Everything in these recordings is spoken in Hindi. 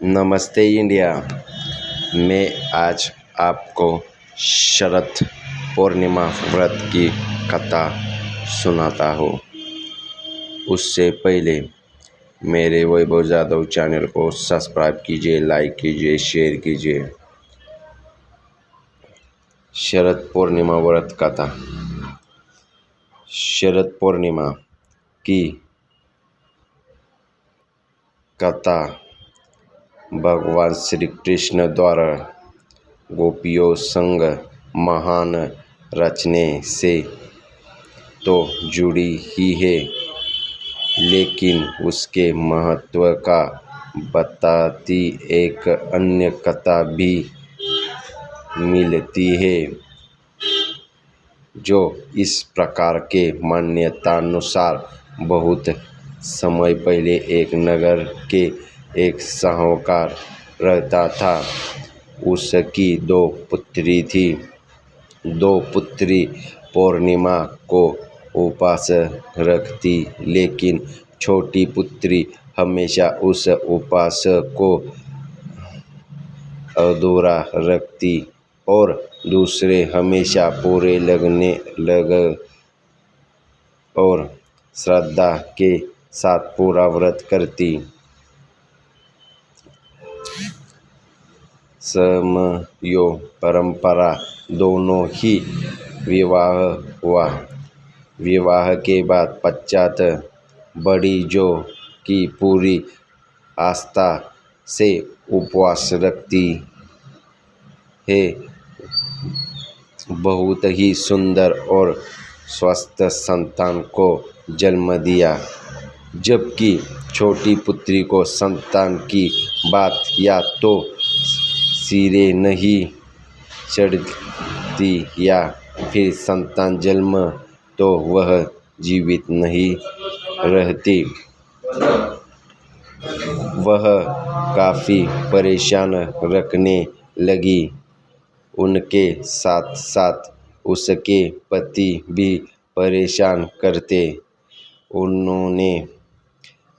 नमस्ते इंडिया। मैं आज आपको शरद पूर्णिमा व्रत की कथा सुनाता हूँ। उससे पहले मेरे वैभव जादव चैनल को सब्सक्राइब कीजिए, लाइक कीजिए, शेयर कीजिए। शरद पूर्णिमा व्रत कथा। शरद पूर्णिमा की कथा भगवान श्री कृष्ण द्वारा गोपियों संग महान रचने से तो जुड़ी ही है, लेकिन उसके महत्व का बताती एक अन्य कथा भी मिलती है, जो इस प्रकार के मान्यतानुसार बहुत समय पहले एक नगर के एक साहूकार रहता था। उसकी दो पुत्री थी। दो पुत्री पूर्णिमा को उपवास रखती, लेकिन छोटी पुत्री हमेशा उस उपवास को अधूरा रखती और दूसरे हमेशा पूरे लग और श्रद्धा के साथ पूरा व्रत करती। समयो परंपरा दोनों ही विवाह हुआ। विवाह के बाद पश्चात बड़ी जो की पूरी आस्था से उपवास रखती है, बहुत ही सुंदर और स्वस्थ संतान को जन्म दिया। जबकि छोटी पुत्री को संतान की बात या तो सिरे नहीं चढ़ती या फिर संतान जन्म तो वह जीवित नहीं रहती। वह काफ़ी परेशान रखने लगी। उनके साथ साथ उसके पति भी परेशान करते। उन्होंने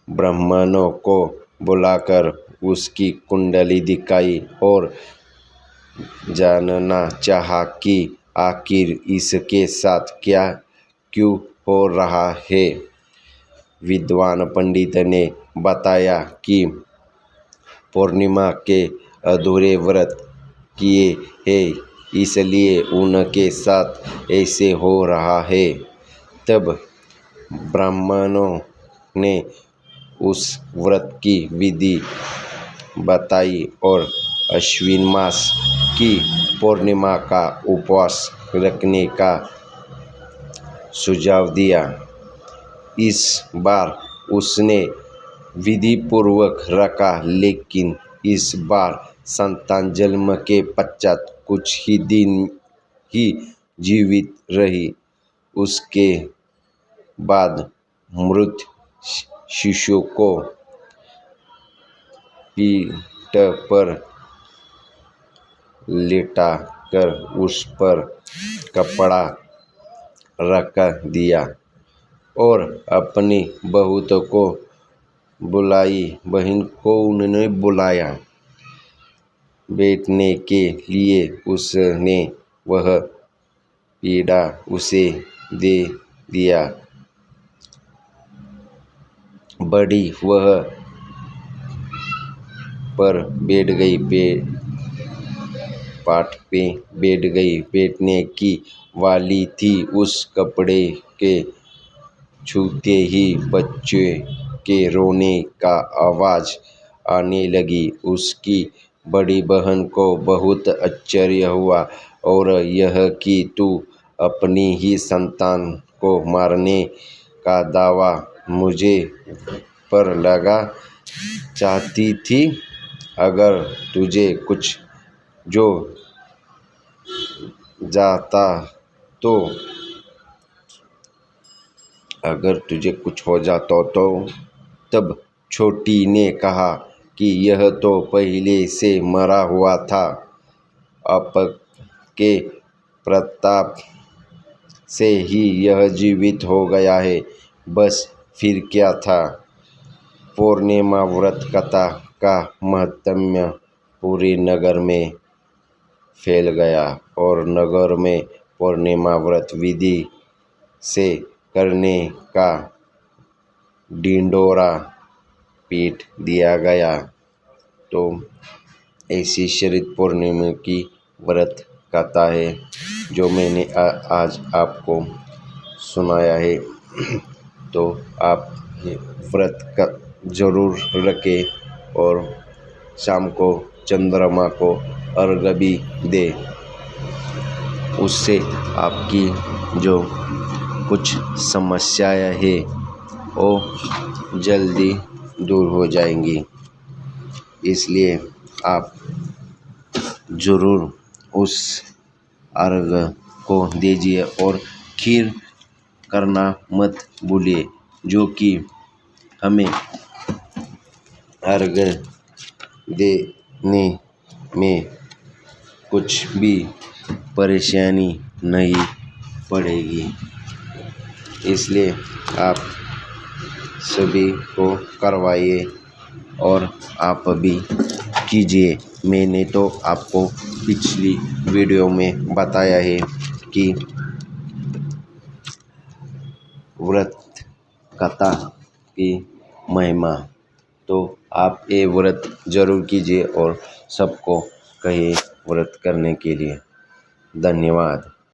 ब्राह्मणों को बुलाकर उसकी कुंडली दिखाई और जानना चाहा कि आखिर इसके साथ क्या क्यों हो रहा है। विद्वान पंडित ने बताया कि पूर्णिमा के अधूरे व्रत किए हैं, इसलिए उनके साथ ऐसे हो रहा है। तब ब्राह्मणों ने उस व्रत की विधि बताई और अश्विन मास की पूर्णिमा का उपवास रखने का सुझाव दिया। इस बार उसने विधि पूर्वक रखा, लेकिन इस बार संतान जन्म के पश्चात कुछ ही दिन ही जीवित रही। उसके बाद मृत शिशु को पीठ पर लेटाकर उस पर कपड़ा रख दिया और अपनी बहन को उन्होंने बुलाया। बैठने के लिए उसने वह पीढ़ा उसे दे दिया। बड़ी वह पर बैठ गई, पाठ पे बैठ गई। बैठने की वाली थी, उस कपड़े के छूते ही बच्चे के रोने का आवाज़ आने लगी। उसकी बड़ी बहन को बहुत आश्चर्य हुआ और यह कि तू अपनी ही संतान को मारने का दावा मुझे पर लगा चाहती थी। अगर तुझे कुछ जो जाता तो अगर तुझे कुछ हो जाता तो। तब छोटी ने कहा कि यह तो पहले से मरा हुआ था, आपके प्रताप से ही यह जीवित हो गया है, बस फिर क्या था। पूर्णिमा व्रत कथा का महत्म्य पूरे नगर में फैल गया और नगर में पूर्णिमा व्रत विधि से करने का ढिंढोरा पीट दिया गया। तो ऐसी शरद पूर्णिमा की व्रत कथा है जो मैंने आज आपको सुनाया है। तो आप व्रत का ज़रूर रखें और शाम को चंद्रमा को अर्घ्य भी दे। उससे आपकी जो कुछ समस्याएं हैं वो जल्दी दूर हो जाएंगी। इसलिए आप ज़रूर उस अर्घ्य को दीजिए और खीर करना मत भूलिए, जो कि हमें अर्घ्य देने में कुछ भी परेशानी नहीं पड़ेगी। इसलिए आप सभी को करवाइए और आप भी कीजिए। मैंने तो आपको पिछली वीडियो में बताया है कि व्रत कथा की महिमा। तो आप ये व्रत ज़रूर कीजिए और सबको कहिए व्रत करने के लिए। धन्यवाद।